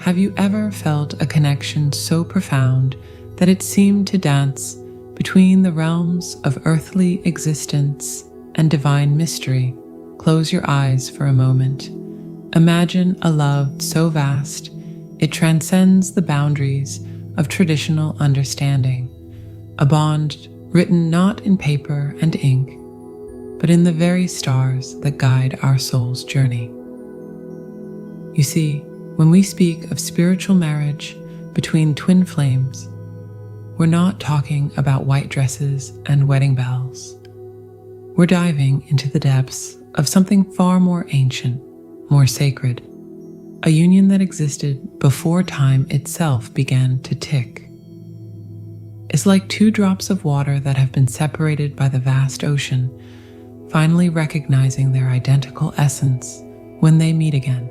Have you ever felt a connection so profound that it seemed to dance between the realms of earthly existence and divine mystery? Close your eyes for a moment. Imagine a love so vast, it transcends the boundaries of traditional understanding, a bond written not in paper and ink, but in the very stars that guide our soul's journey. You see, when we speak of spiritual marriage between twin flames, we're not talking about white dresses and wedding bells. We're diving into the depths of something far more ancient, more sacred, a union that existed before time itself began to tick. It's like two drops of water that have been separated by the vast ocean, finally recognizing their identical essence when they meet again.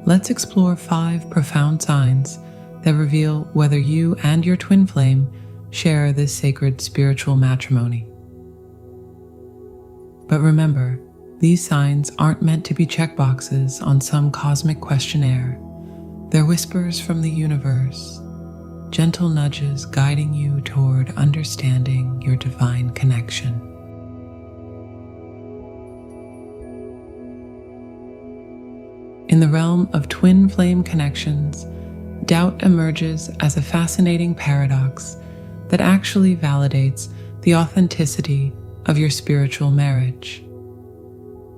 Let's explore 5 profound signs that reveal whether you and your twin flame share this sacred spiritual matrimony. But remember, these signs aren't meant to be checkboxes on some cosmic questionnaire. They're whispers from the universe, gentle nudges guiding you toward understanding your divine connection. In the realm of twin flame connections, doubt emerges as a fascinating paradox that actually validates the authenticity of your spiritual marriage.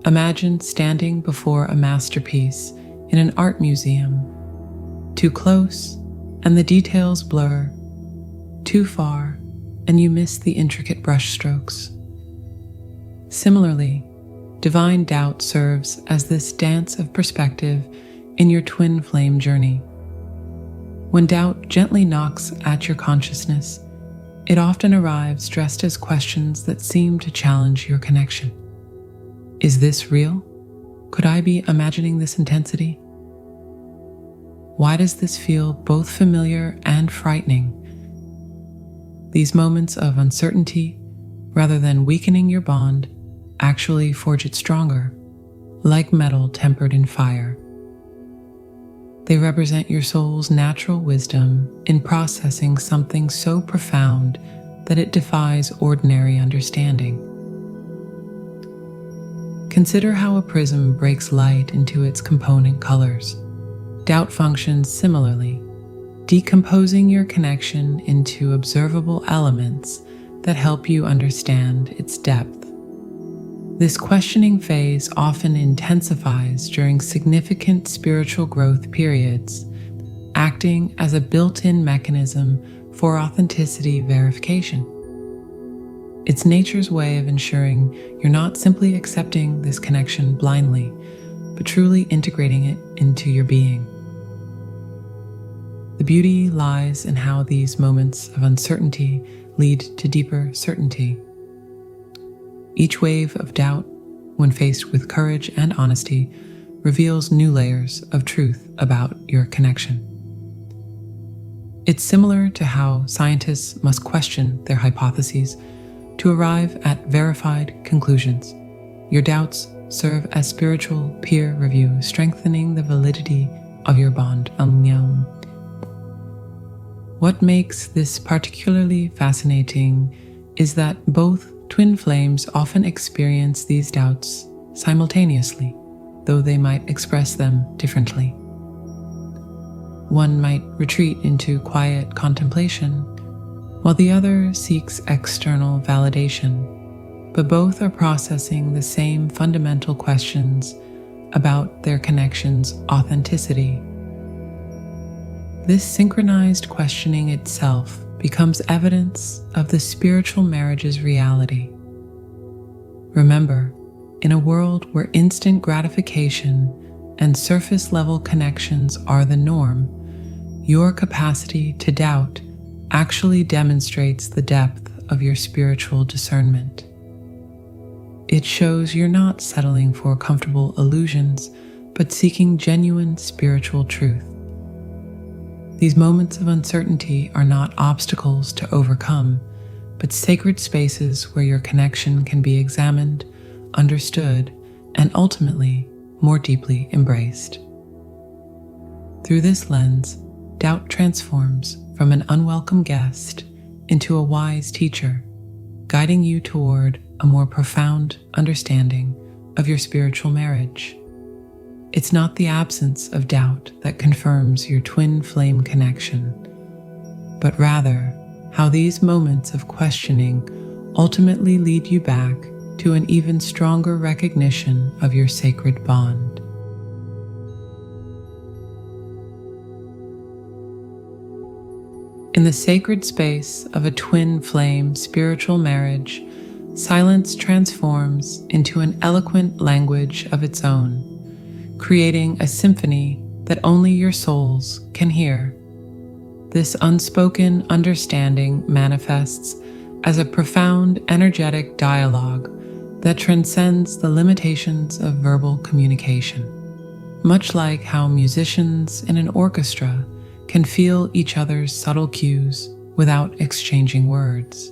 Imagine standing before a masterpiece in an art museum. Too close, and the details blur. Too far, and you miss the intricate brushstrokes. Similarly, divine doubt serves as this dance of perspective in your twin flame journey. When doubt gently knocks at your consciousness, it often arrives dressed as questions that seem to challenge your connection. Is this real? Could I be imagining this intensity? Why does this feel both familiar and frightening? These moments of uncertainty, rather than weakening your bond, actually forge it stronger, like metal tempered in fire. They represent your soul's natural wisdom in processing something so profound that it defies ordinary understanding. Consider how a prism breaks light into its component colors. Doubt functions similarly, decomposing your connection into observable elements that help you understand its depth. This questioning phase often intensifies during significant spiritual growth periods, acting as a built-in mechanism for authenticity verification. It's nature's way of ensuring you're not simply accepting this connection blindly, but truly integrating it into your being. The beauty lies in how these moments of uncertainty lead to deeper certainty. Each wave of doubt, when faced with courage and honesty, reveals new layers of truth about your connection. It's similar to how scientists must question their hypotheses to arrive at verified conclusions. Your doubts serve as spiritual peer review, strengthening the validity of your bond. What makes this particularly fascinating is that both twin flames often experience these doubts simultaneously, though they might express them differently. One might retreat into quiet contemplation, while the other seeks external validation, but both are processing the same fundamental questions about their connection's authenticity. This synchronized questioning itself becomes evidence of the spiritual marriage's reality. Remember, in a world where instant gratification and surface-level connections are the norm, your capacity to doubt actually demonstrates the depth of your spiritual discernment. It shows you're not settling for comfortable illusions, but seeking genuine spiritual truth. These moments of uncertainty are not obstacles to overcome, but sacred spaces where your connection can be examined, understood, and ultimately more deeply embraced. Through this lens, doubt transforms from an unwelcome guest into a wise teacher, guiding you toward a more profound understanding of your spiritual marriage. It's not the absence of doubt that confirms your twin flame connection, but rather how these moments of questioning ultimately lead you back to an even stronger recognition of your sacred bond. In the sacred space of a twin flame spiritual marriage, silence transforms into an eloquent language of its own, creating a symphony that only your souls can hear. This unspoken understanding manifests as a profound energetic dialogue that transcends the limitations of verbal communication, much like how musicians in an orchestra can feel each other's subtle cues without exchanging words.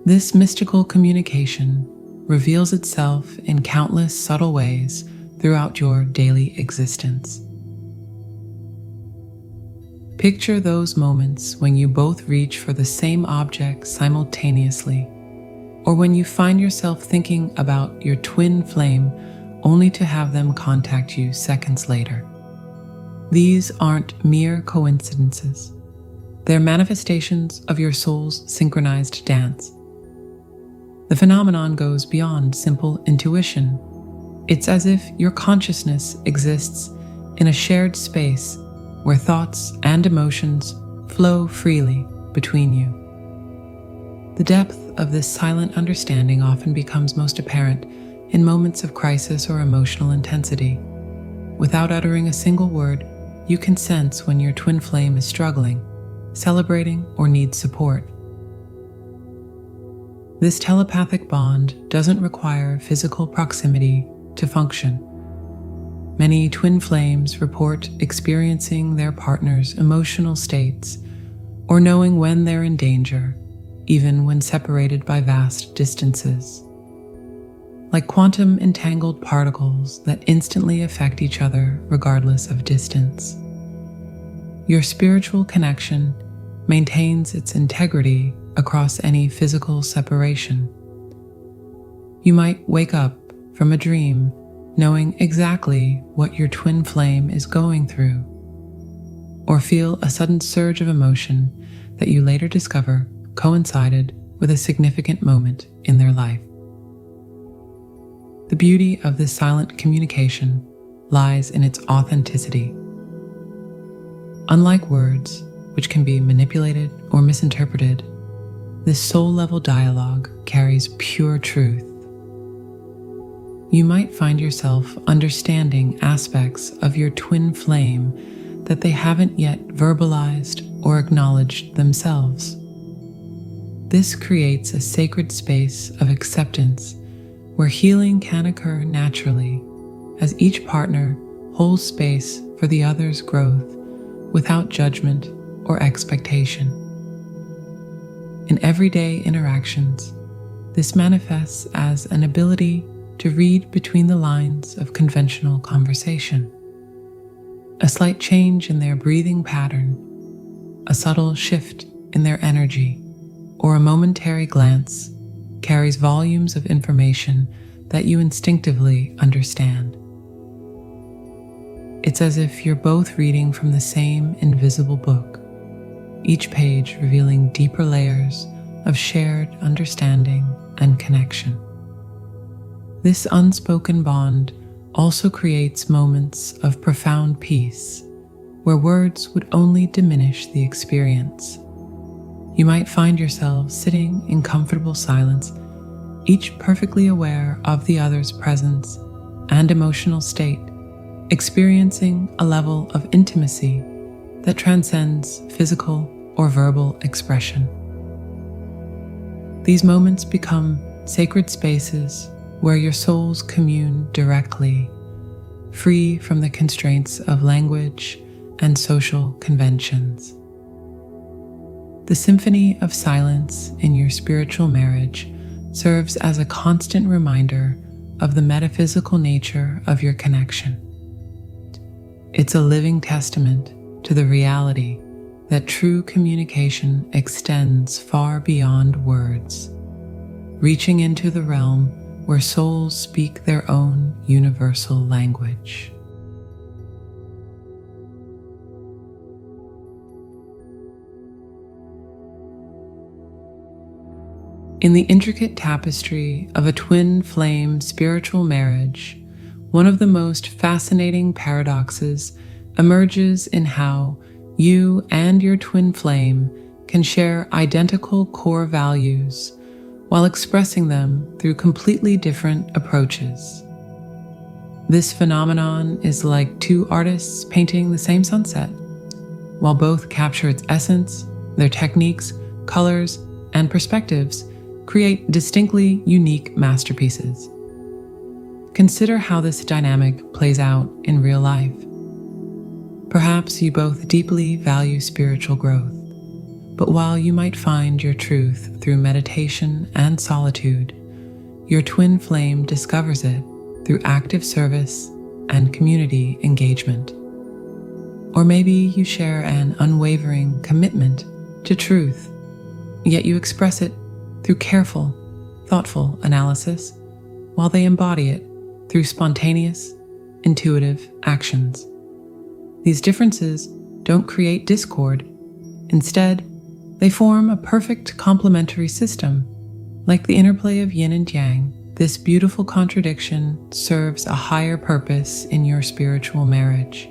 This mystical communication reveals itself in countless subtle ways throughout your daily existence. Picture those moments when you both reach for the same object simultaneously, or when you find yourself thinking about your twin flame only to have them contact you seconds later. These aren't mere coincidences. They're manifestations of your soul's synchronized dance. The phenomenon goes beyond simple intuition. It's as if your consciousness exists in a shared space where thoughts and emotions flow freely between you. The depth of this silent understanding often becomes most apparent in moments of crisis or emotional intensity. Without uttering a single word, you can sense when your twin flame is struggling, celebrating, or needs support. This telepathic bond doesn't require physical proximity to function. Many twin flames report experiencing their partner's emotional states or knowing when they're in danger, even when separated by vast distances. Like quantum entangled particles that instantly affect each other regardless of distance. Your spiritual connection maintains its integrity across any physical separation. You might wake up from a dream knowing exactly what your twin flame is going through, or feel a sudden surge of emotion that you later discover coincided with a significant moment in their life. The beauty of this silent communication lies in its authenticity. Unlike words, which can be manipulated or misinterpreted, this soul-level dialogue carries pure truth. You might find yourself understanding aspects of your twin flame that they haven't yet verbalized or acknowledged themselves. This creates a sacred space of acceptance where healing can occur naturally as each partner holds space for the other's growth without judgment or expectation. In everyday interactions, this manifests as an ability to read between the lines of conventional conversation. A slight change in their breathing pattern, a subtle shift in their energy, or a momentary glance carries volumes of information that you instinctively understand. It's as if you're both reading from the same invisible book, each page revealing deeper layers of shared understanding and connection. This unspoken bond also creates moments of profound peace, where words would only diminish the experience. You might find yourselves sitting in comfortable silence, each perfectly aware of the other's presence and emotional state, experiencing a level of intimacy that transcends physical or verbal expression. These moments become sacred spaces where your souls commune directly, free from the constraints of language and social conventions. The symphony of silence in your spiritual marriage serves as a constant reminder of the metaphysical nature of your connection. It's a living testament to the reality that true communication extends far beyond words, reaching into the realm where souls speak their own universal language. In the intricate tapestry of a twin flame spiritual marriage, one of the most fascinating paradoxes emerges in how you and your twin flame can share identical core values while expressing them through completely different approaches. This phenomenon is like two artists painting the same sunset. While both capture its essence, their techniques, colors, and perspectives create distinctly unique masterpieces. Consider how this dynamic plays out in real life. Perhaps you both deeply value spiritual growth, but while you might find your truth through meditation and solitude, your twin flame discovers it through active service and community engagement. Or maybe you share an unwavering commitment to truth, yet you express it through careful, thoughtful analysis, while they embody it through spontaneous, intuitive actions. These differences don't create discord. Instead, they form a perfect complementary system. Like the interplay of yin and yang, this beautiful contradiction serves a higher purpose in your spiritual marriage.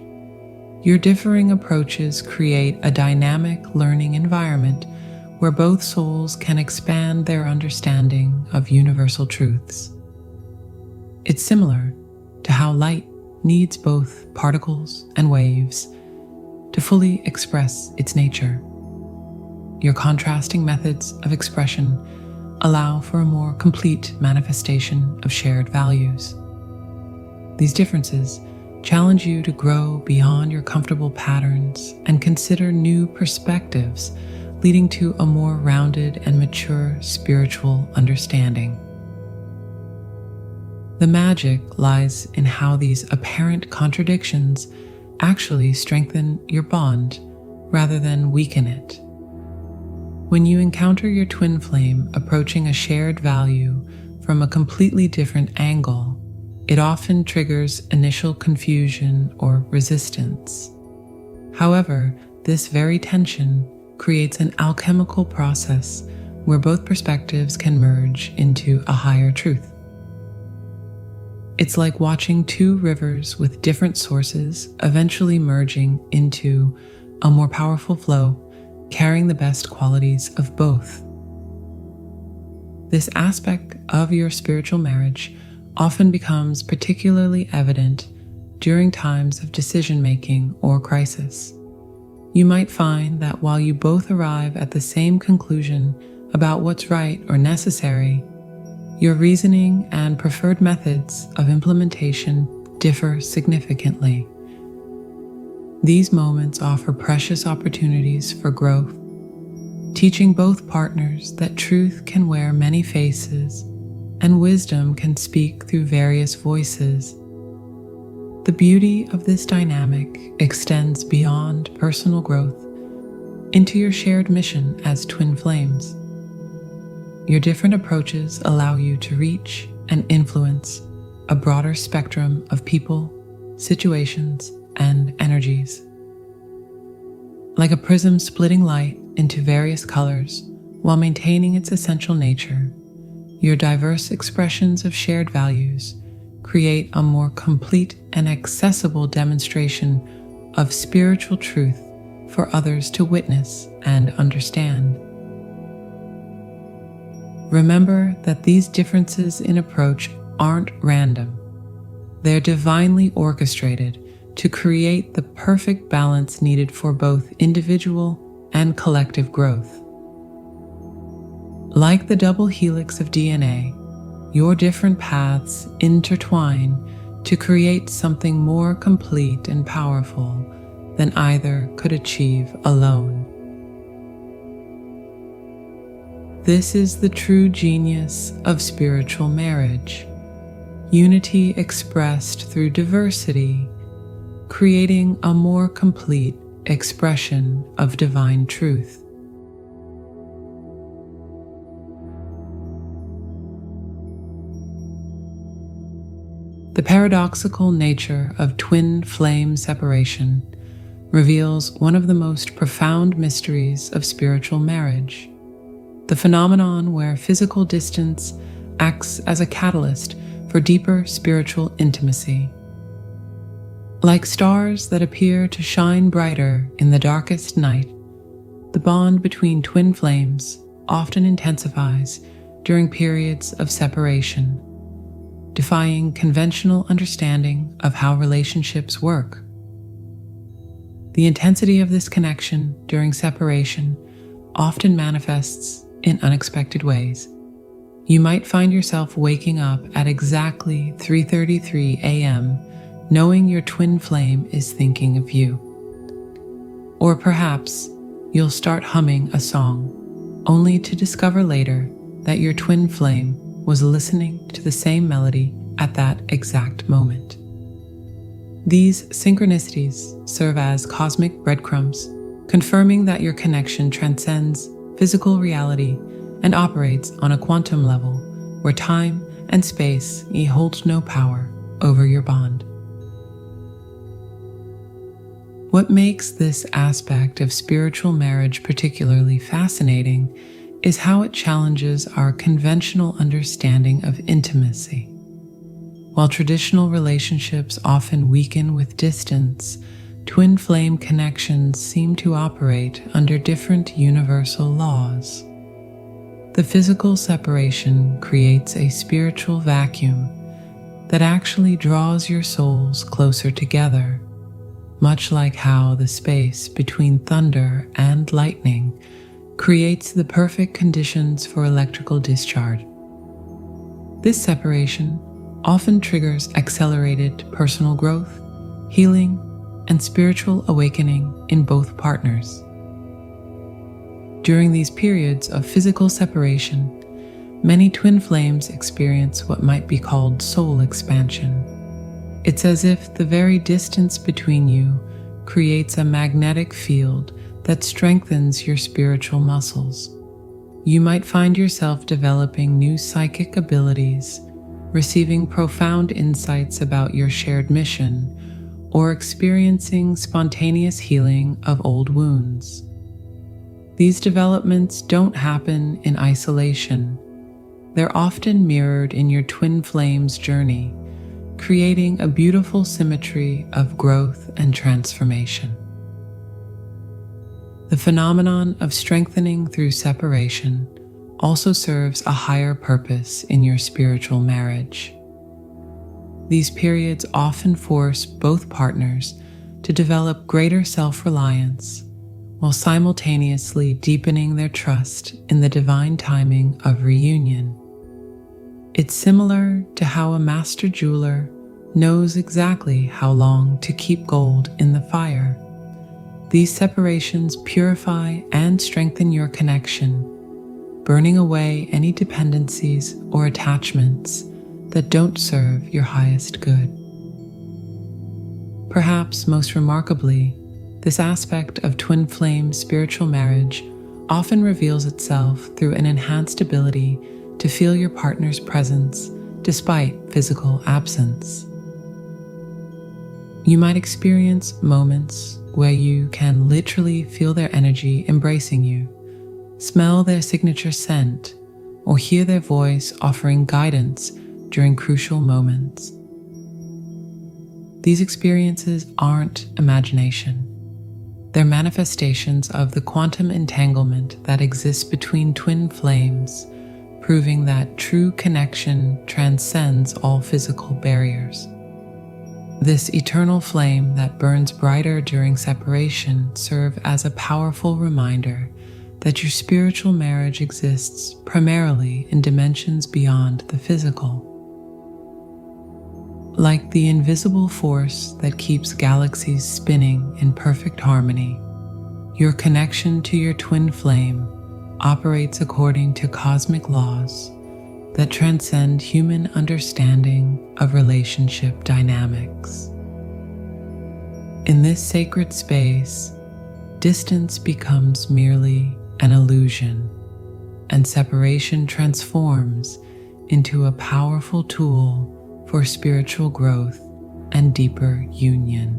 Your differing approaches create a dynamic learning environment where both souls can expand their understanding of universal truths. It's similar to how light needs both particles and waves to fully express its nature. Your contrasting methods of expression allow for a more complete manifestation of shared values. These differences challenge you to grow beyond your comfortable patterns and consider new perspectives, leading to a more rounded and mature spiritual understanding. The magic lies in how these apparent contradictions actually strengthen your bond rather than weaken it. When you encounter your twin flame approaching a shared value from a completely different angle, it often triggers initial confusion or resistance. However, this very tension creates an alchemical process where both perspectives can merge into a higher truth. It's like watching two rivers with different sources eventually merging into a more powerful flow, carrying the best qualities of both. This aspect of your spiritual marriage often becomes particularly evident during times of decision-making or crisis. You might find that while you both arrive at the same conclusion about what's right or necessary, your reasoning and preferred methods of implementation differ significantly. These moments offer precious opportunities for growth, teaching both partners that truth can wear many faces and wisdom can speak through various voices. The beauty of this dynamic extends beyond personal growth into your shared mission as twin flames. Your different approaches allow you to reach and influence a broader spectrum of people, situations, and energies. Like a prism splitting light into various colors while maintaining its essential nature, your diverse expressions of shared values create a more complete and accessible demonstration of spiritual truth for others to witness and understand. Remember that these differences in approach aren't random. They're divinely orchestrated to create the perfect balance needed for both individual and collective growth. Like the double helix of DNA, your different paths intertwine to create something more complete and powerful than either could achieve alone. This is the true genius of spiritual marriage, unity expressed through diversity, creating a more complete expression of divine truth. The paradoxical nature of twin flame separation reveals one of the most profound mysteries of spiritual marriage, the phenomenon where physical distance acts as a catalyst for deeper spiritual intimacy. Like stars that appear to shine brighter in the darkest night, the bond between twin flames often intensifies during periods of separation, defying conventional understanding of how relationships work. The intensity of this connection during separation often manifests in unexpected ways. You might find yourself waking up at exactly 3:33 a.m. knowing your twin flame is thinking of you. Or perhaps you'll start humming a song, only to discover later that your twin flame was listening to the same melody at that exact moment. These synchronicities serve as cosmic breadcrumbs, confirming that your connection transcends physical reality and operates on a quantum level where time and space hold no power over your bond. What makes this aspect of spiritual marriage particularly fascinating is how it challenges our conventional understanding of intimacy. While traditional relationships often weaken with distance, twin flame connections seem to operate under different universal laws. The physical separation creates a spiritual vacuum that actually draws your souls closer together, much like how the space between thunder and lightning creates the perfect conditions for electrical discharge. This separation often triggers accelerated personal growth, healing, and spiritual awakening in both partners. During these periods of physical separation, many twin flames experience what might be called soul expansion. It's as if the very distance between you creates a magnetic field that strengthens your spiritual muscles. You might find yourself developing new psychic abilities, receiving profound insights about your shared mission, or experiencing spontaneous healing of old wounds. These developments don't happen in isolation. They're often mirrored in your twin flame's journey, creating a beautiful symmetry of growth and transformation. The phenomenon of strengthening through separation also serves a higher purpose in your spiritual marriage. These periods often force both partners to develop greater self-reliance while simultaneously deepening their trust in the divine timing of reunion. It's similar to how a master jeweler knows exactly how long to keep gold in the fire. These separations purify and strengthen your connection, burning away any dependencies or attachments that don't serve your highest good. Perhaps most remarkably, this aspect of twin flame spiritual marriage often reveals itself through an enhanced ability to feel your partner's presence despite physical absence. You might experience moments where you can literally feel their energy embracing you, smell their signature scent, or hear their voice offering guidance during crucial moments. These experiences aren't imagination. They're manifestations of the quantum entanglement that exists between twin flames, proving that true connection transcends all physical barriers. This eternal flame that burns brighter during separation serves as a powerful reminder that your spiritual marriage exists primarily in dimensions beyond the physical. Like the invisible force that keeps galaxies spinning in perfect harmony, your connection to your twin flame operates according to cosmic laws that transcend human understanding of relationship dynamics. In this sacred space, distance becomes merely an illusion, and separation transforms into a powerful tool for spiritual growth and deeper union.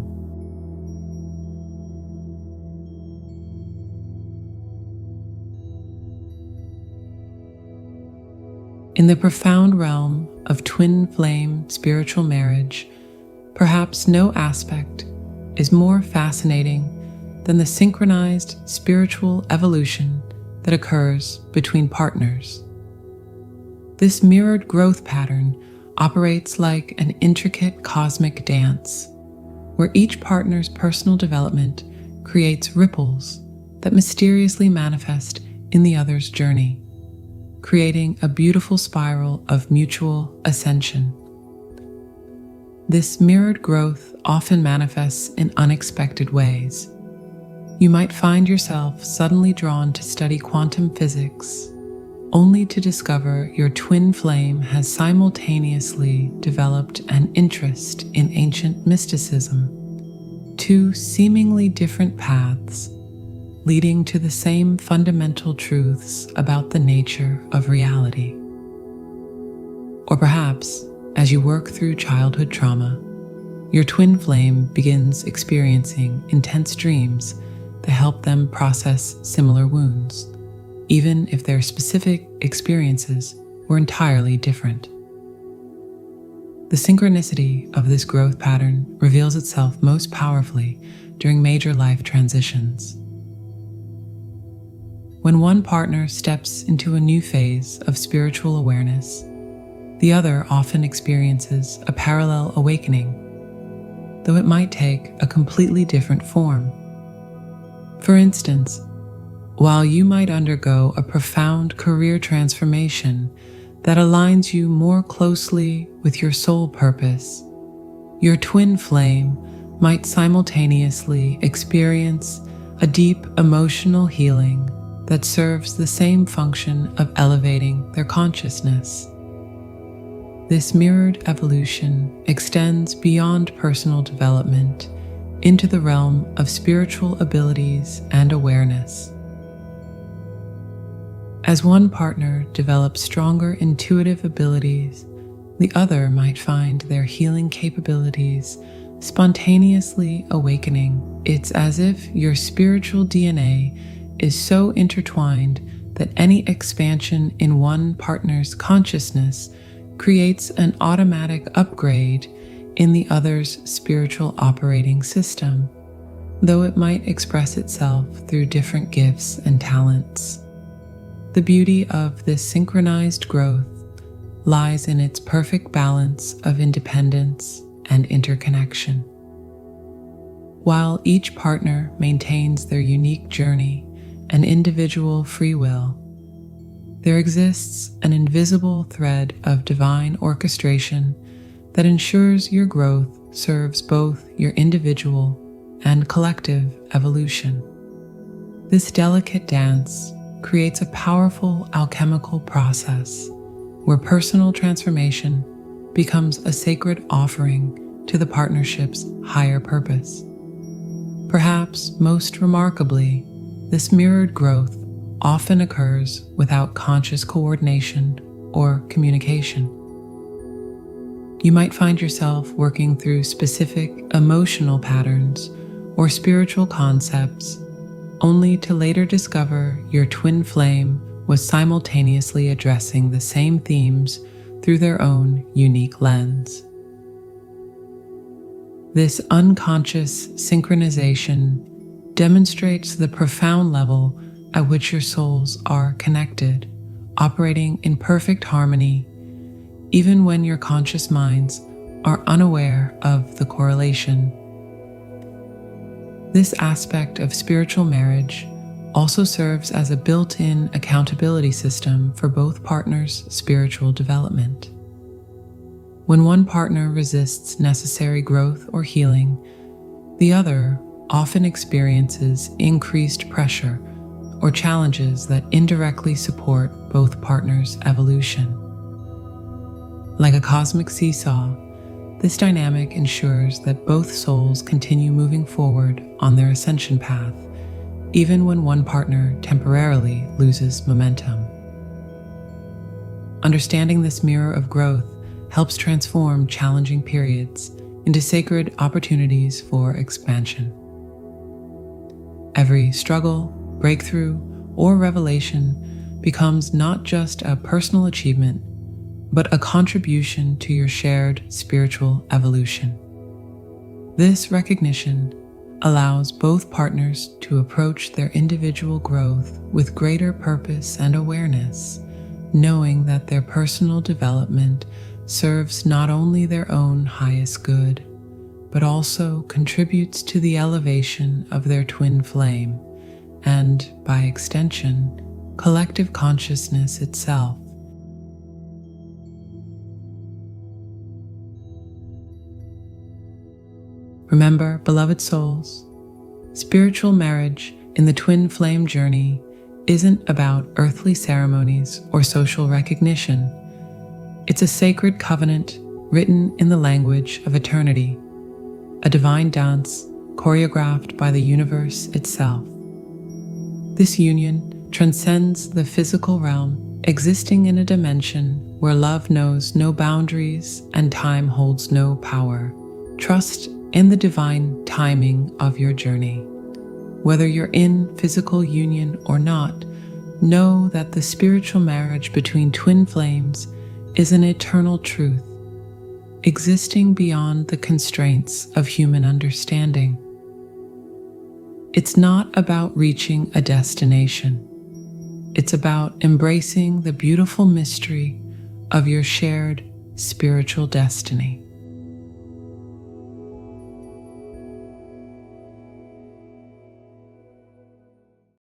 In the profound realm of twin flame spiritual marriage, perhaps no aspect is more fascinating than the synchronized spiritual evolution that occurs between partners. This mirrored growth pattern operates like an intricate cosmic dance, where each partner's personal development creates ripples that mysteriously manifest in the other's journey, creating a beautiful spiral of mutual ascension. This mirrored growth often manifests in unexpected ways. You might find yourself suddenly drawn to study quantum physics, only to discover your twin flame has simultaneously developed an interest in ancient mysticism. Two seemingly different paths leading to the same fundamental truths about the nature of reality. Or perhaps, as you work through childhood trauma, your twin flame begins experiencing intense dreams that help them process similar wounds, even if their specific experiences were entirely different. The synchronicity of this growth pattern reveals itself most powerfully during major life transitions. When one partner steps into a new phase of spiritual awareness, the other often experiences a parallel awakening, though it might take a completely different form. For instance, while you might undergo a profound career transformation that aligns you more closely with your soul purpose, your twin flame might simultaneously experience a deep emotional healing that serves the same function of elevating their consciousness. This mirrored evolution extends beyond personal development into the realm of spiritual abilities and awareness. As one partner develops stronger intuitive abilities, the other might find their healing capabilities spontaneously awakening. It's as if your spiritual DNA is so intertwined that any expansion in one partner's consciousness creates an automatic upgrade in the other's spiritual operating system, though it might express itself through different gifts and talents. The beauty of this synchronized growth lies in its perfect balance of independence and interconnection. While each partner maintains their unique journey and individual free will, there exists an invisible thread of divine orchestration that ensures your growth serves both your individual and collective evolution. This delicate dance creates a powerful alchemical process where personal transformation becomes a sacred offering to the partnership's higher purpose. Perhaps most remarkably, this mirrored growth often occurs without conscious coordination or communication. You might find yourself working through specific emotional patterns or spiritual concepts, only to later discover your twin flame was simultaneously addressing the same themes through their own unique lens. This unconscious synchronization demonstrates the profound level at which your souls are connected, operating in perfect harmony, even when your conscious minds are unaware of the correlation. This aspect of spiritual marriage also serves as a built-in accountability system for both partners' spiritual development. When one partner resists necessary growth or healing, the other often experiences increased pressure or challenges that indirectly support both partners' evolution. Like a cosmic seesaw, This dynamic ensures that both souls continue moving forward on their ascension path, even when one partner temporarily loses momentum. Understanding this mirror of growth helps transform challenging periods into sacred opportunities for expansion. Every struggle, breakthrough, or revelation becomes not just a personal achievement, but a contribution to your shared spiritual evolution. This recognition allows both partners to approach their individual growth with greater purpose and awareness, knowing that their personal development serves not only their own highest good, but also contributes to the elevation of their twin flame and, by extension, collective consciousness itself. Remember, beloved souls, spiritual marriage in the twin flame journey isn't about earthly ceremonies or social recognition. It's a sacred covenant written in the language of eternity, a divine dance choreographed by the universe itself. This union transcends the physical realm, existing in a dimension where love knows no boundaries and time holds no power. Trust in the divine timing of your journey. Whether you're in physical union or not, know that the spiritual marriage between twin flames is an eternal truth, existing beyond the constraints of human understanding. It's not about reaching a destination. It's about embracing the beautiful mystery of your shared spiritual destiny.